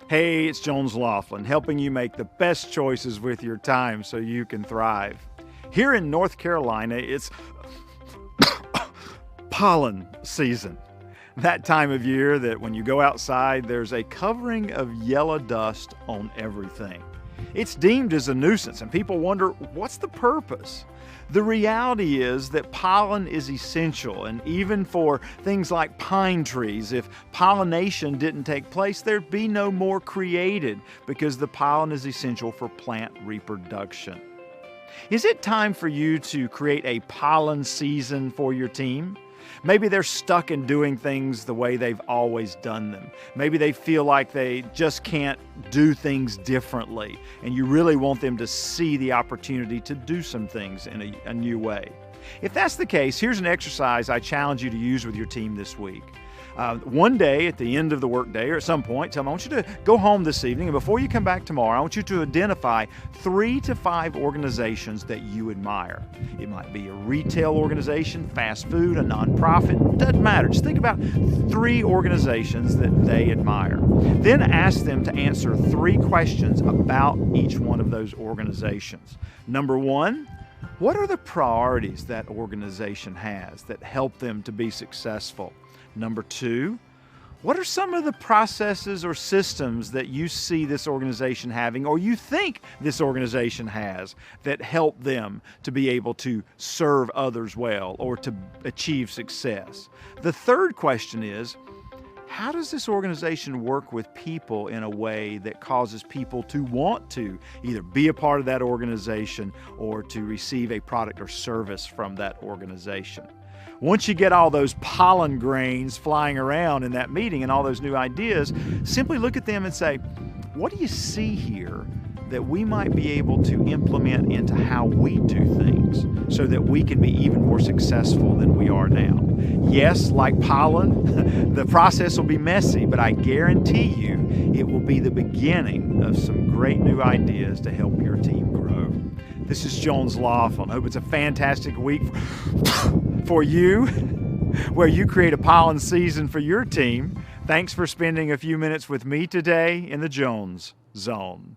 Hey, it's Jones Loflin, helping you make the best choices with your time so you can thrive. Here in North Carolina, it's pollen season. That time of year that when you go outside, there's a covering of yellow dust on everything. It's deemed as a nuisance, and people wonder, what's the purpose? The reality is that pollen is essential, and even for things like pine trees, if pollination didn't take place, there'd be no more created because the pollen is essential for plant reproduction. Is it time for you to create a pollen season for your team? Maybe they're stuck in doing things the way they've always done them. Maybe they feel like they just can't do things differently, and you really want them to see the opportunity to do some things in a new way. If that's the case, here's an exercise I challenge you to use with your team this week. One day at the end of the workday or at some point, tell them, I want you to go home this evening, and before you come back tomorrow, I want you to identify 3 to 5 organizations that you admire. It might be a retail organization, fast food, a nonprofit, doesn't matter. Just think about 3 organizations that they admire. Then ask them to answer 3 questions about each one of those organizations. Number 1, what are the priorities that organization has that help them to be successful? Number 2, what are some of the processes or systems that you see this organization having or you think this organization has that help them to be able to serve others well or to achieve success? The third question is, how does this organization work with people in a way that causes people to want to either be a part of that organization or to receive a product or service from that organization? Once you get all those pollen grains flying around in that meeting and all those new ideas, simply look at them and say, what do you see here that we might be able to implement into how we do things so that we can be even more successful than we are now? Yes, like pollen, the process will be messy, but I guarantee you it will be the beginning of some great new ideas to help your team grow. This is Jones Loflin. I hope it's a fantastic week for you, where you create a pollen season for your team. Thanks for spending a few minutes with me today in the Jones Zone.